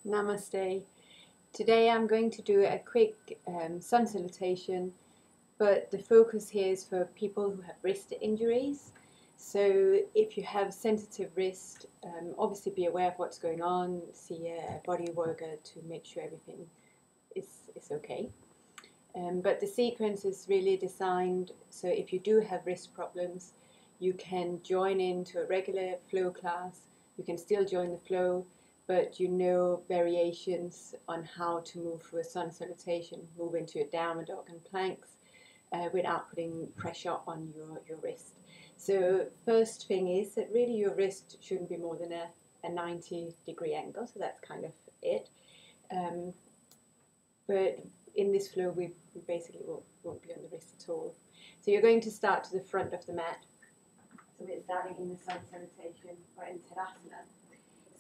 Namaste. Today I'm going to do a quick sun salutation, but the focus here is for people who have wrist injuries. So if you have sensitive wrist, obviously be aware of what's going on, see a body worker to make sure everything is okay. But the sequence is really designed so if you do have wrist problems, you can join into a regular flow class, you can still join the flow, but you know variations on how to move through a sun salutation, move into a downward dog and planks without putting pressure on your wrist. So first thing is that really your wrist shouldn't be more than a 90-degree angle, so that's kind of it. But in this flow we basically won't be on the wrist at all. So you're going to start to the front of the mat. So we're starting in the sun salutation or in Tadasana.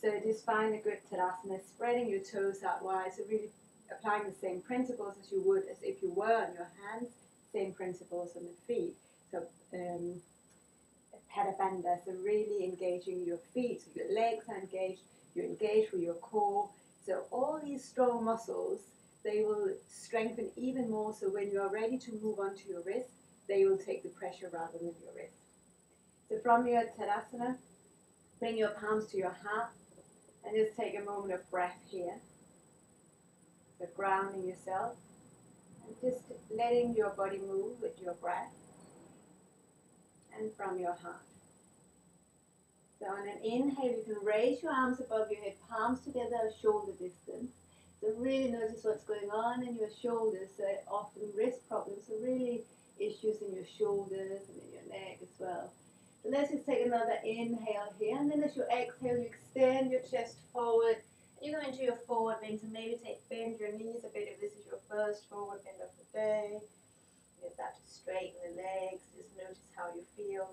So just find a good Tadasana, spreading your toes out wide, so really applying the same principles as you would as if you were on your hands, same principles on the feet. So Padabandha, so really engaging your feet, so your legs are engaged, you engage with your core. So all these strong muscles, they will strengthen even more, so when you are ready to move on to your wrist, they will take the pressure rather than your wrist. So from your Tadasana, bring your palms to your heart and just take a moment of breath here. So grounding yourself and just letting your body move with your breath and from your heart. So on an inhale, you can raise your arms above your head, palms together, shoulder distance. So really notice what's going on in your shoulders. So often wrist problems, so really issues in your shoulders and in your neck as well. So let's just take another inhale here, and then as you exhale, you extend your chest forward. You go into your forward bend, so maybe bend your knees a bit if this is your first forward bend of the day. You start to straighten the legs, just notice how you feel.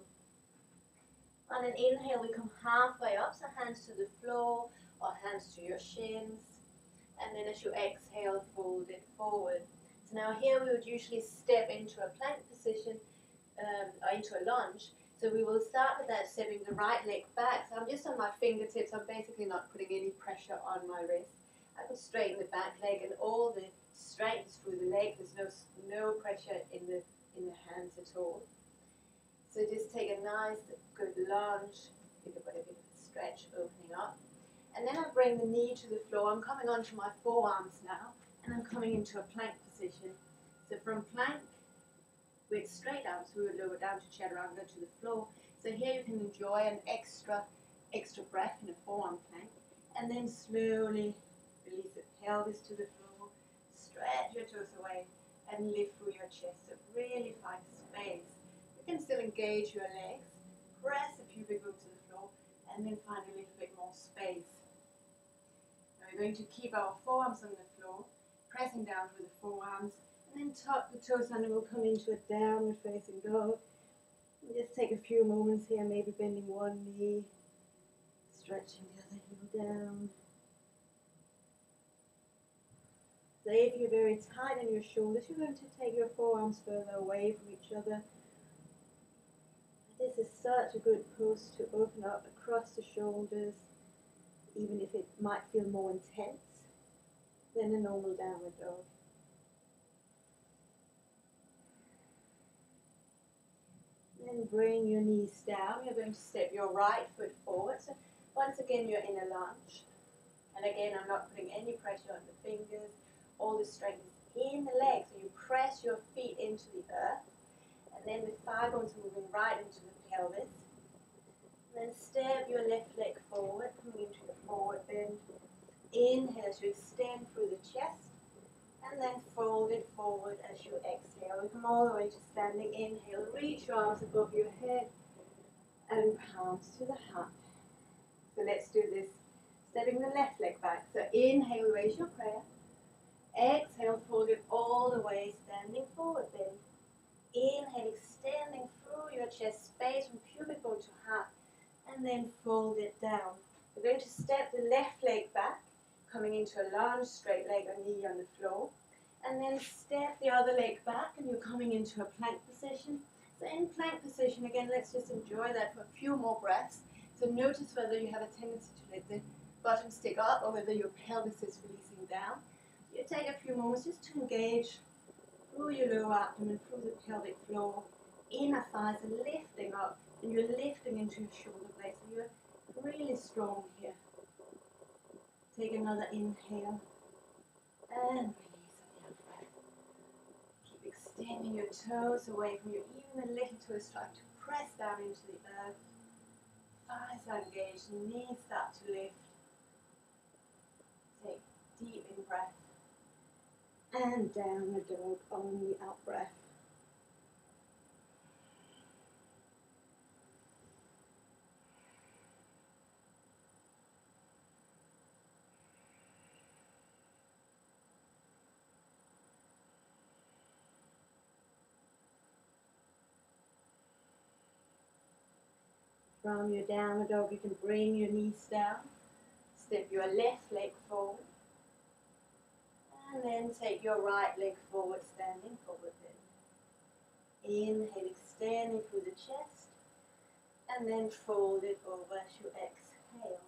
On an inhale, we come halfway up, so hands to the floor or hands to your shins. And then as you exhale, fold it forward. So now here we would usually step into a plank position or into a lunge. So we will start with that, stepping the right leg back. So I'm just on my fingertips. I'm basically not putting any pressure on my wrist. I can straighten the back leg and all the strength through the leg. There's no pressure in the hands at all. So just take a nice, good lunge. Think about a bit of a stretch, opening up. And then I bring the knee to the floor. I'm coming onto my forearms now, and I'm coming into a plank position. So from plank, with straight arms, we would lower down to chaturanga to the floor. So here you can enjoy an extra breath in a forearm plank, and then slowly release the pelvis to the floor, stretch your toes away, and lift through your chest. So really find space. You can still engage your legs, press the pubic bone to the floor, and then find a little bit more space. Now we're going to keep our forearms on the floor, pressing down with the forearms, and then tuck the toes under. We'll come into a downward facing dog. And just take a few moments here, maybe bending one knee, stretching the other heel down. So if you're very tight in your shoulders, you're going to take your forearms further away from each other. This is such a good pose to open up across the shoulders, even if it might feel more intense than a normal downward dog. Then bring your knees down. You're going to step your right foot forward. So once again, you're in a lunge. And again, I'm not putting any pressure on the fingers. All the strength is in the legs. So you press your feet into the earth. And then the thigh bones moving right into the pelvis. And then step your left leg forward, coming into the forward bend. Inhale as you extend through the chest. And then fold it forward as you exhale. We come all the way to standing. Inhale, reach your arms above your head and palms to the heart. So let's do this. Stepping the left leg back. So inhale, raise your prayer. Exhale, fold it all the way, standing forward bend. Inhale, extending through your chest space from pubic bone to heart. And then fold it down. We're going to step the left leg back, coming into a lunge, straight leg or knee on the floor. And then step the other leg back and you're coming into a plank position. So in plank position, again, let's just enjoy that for a few more breaths. So notice whether you have a tendency to let the bottom stick up or whether your pelvis is releasing down. You take a few moments just to engage through your lower abdomen, through the pelvic floor, inner thighs are lifting up, and you're lifting into your shoulder blades. So you're really strong here. Take another inhale and release on the out-breath. Keep extending your toes away from you, even the little toes start to press down into the earth. Thighs are engaged, knees start to lift. Take deep in breath. And down the dog on the out breath. From your downward dog, you can bring your knees down. Step your left leg forward. And then take your right leg forward, standing forward then. Inhale, extending through the chest. And then fold it over as you exhale.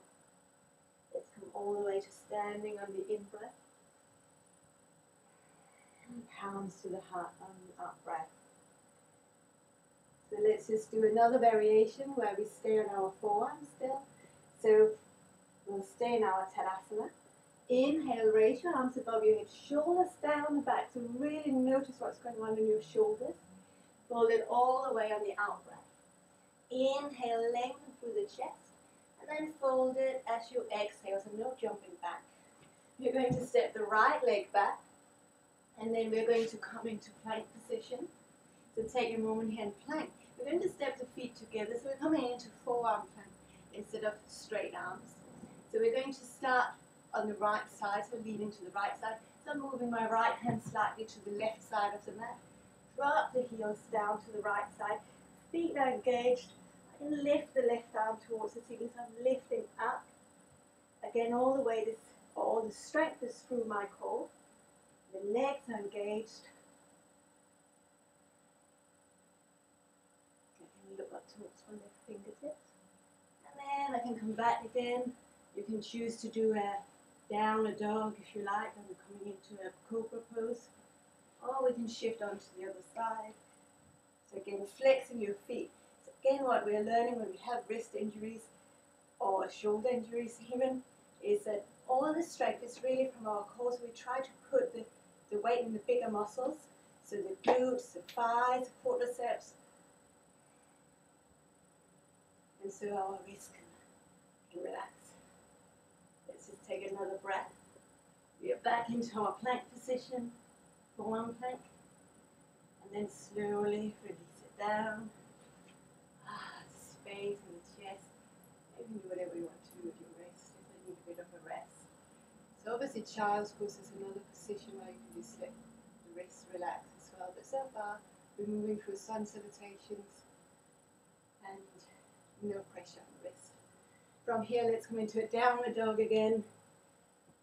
Let's come all the way to standing on the in-breath. And palms to the heart on the out-breath. So let's just do another variation where we stay on our forearms still. So we'll stay in our Tadasana. Inhale, raise your arms above your head, shoulders down and back. So really notice what's going on in your shoulders. Fold it all the way on the out breath. Inhale, lengthen through the chest. And then fold it as you exhale, so no jumping back. You're going to step the right leg back. And then we're going to come into plank position. So take a moment here and plank. We're going to step the feet together. So we're coming into forearm plank instead of straight arms. So we're going to start on the right side, so leaning to the right side. So I'm moving my right hand slightly to the left side of the mat. Drop the heels down to the right side. Feet are engaged. I can lift the left arm towards the ceiling, so I'm lifting up. Again, all the way, all the strength is through my core. The legs are engaged. I can look up towards my left fingertips. And then I can come back again. You can choose to do a downward dog if you like, and we're coming into a cobra pose. Or we can shift onto the other side. So again, flexing your feet. So again, what we're learning when we have wrist injuries or shoulder injuries even, is that all the strength is really from our core. So we try to put the weight in the bigger muscles. So the glutes, the thighs, the quadriceps. And so our wrists can relax. Let's just take another breath. We are back into our plank position, forearm plank. And then slowly release it down. Space in the chest. You can do whatever you want to do with your wrist. If you need a bit of a rest. So obviously child's pose is another position where you can just let the wrist relax as well. But so far, we're moving through sun salutations and no pressure on the wrist. From here, let's come into a downward dog again.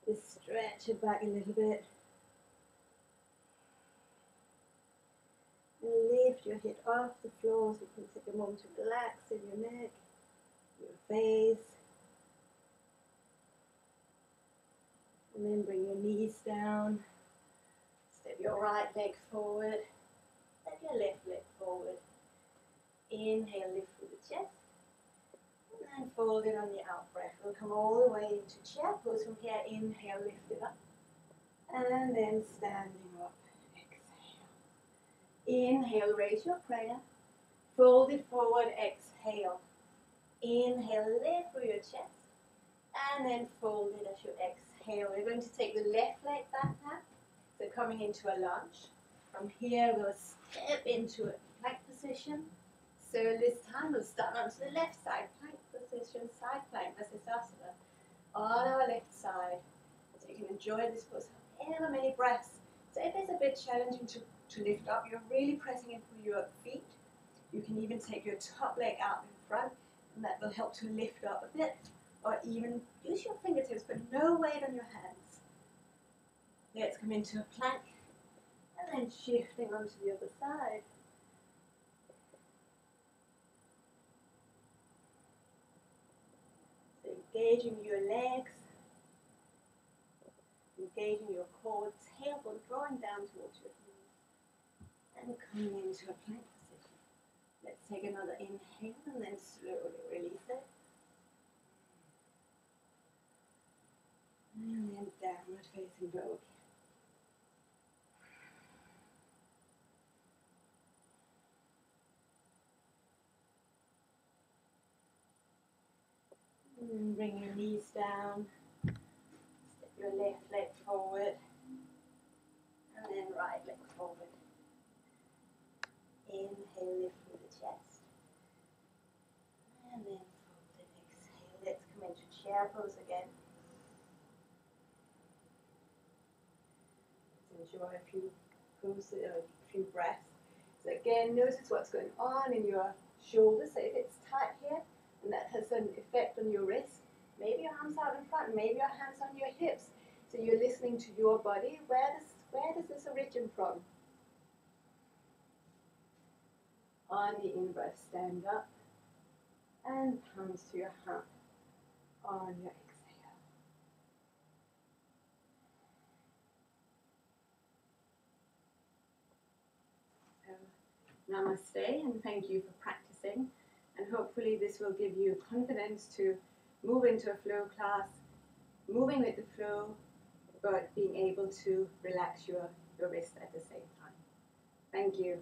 Just stretch it back a little bit. And lift your head off the floor so you can take a moment to relax in your neck, your face. And then bring your knees down. Step your right leg forward. Step your left leg forward. Inhale, lift through the chest. And fold it on the out breath. We'll come all the way into chair pose. From here, inhale, lift it up. And then standing up, exhale. Inhale, raise your prayer. Fold it forward, exhale. Inhale, lift through your chest. And then fold it as you exhale. We're going to take the left leg back now. So coming into a lunge. From here, we'll step into a plank position. So this time we'll start onto the left side, plank position, side plank, Vasisthasana, on our left side. So you can enjoy this pose however many breaths. So if it's a bit challenging to lift up, you're really pressing into your feet. You can even take your top leg out in front, and that will help to lift up a bit. Or even use your fingertips, but no weight on your hands. Let's come into a plank, and then shifting onto the other side. Engaging your legs, engaging your core, tailbone drawing down towards your heels, and coming into a plank position. Let's take another inhale and then slowly release it. And then downward facing dog. And bring your knees down. Step your left leg forward. And then right leg forward. Inhale, lift through the chest. And then fold and exhale. Let's come into chair pose again. Let's enjoy a few poses, a few breaths. So again, notice what's going on in your shoulders. So if it's tight here, and that has an effect on your wrist, maybe your arms out in front, maybe your hands on your hips. So you're listening to your body. Where does this origin from? On the in-breath, stand up and palms to your heart. On your exhale. So, namaste, and thank you for practicing. And hopefully this will give you confidence to move into a flow class, moving with the flow, but being able to relax your wrist at the same time. Thank you.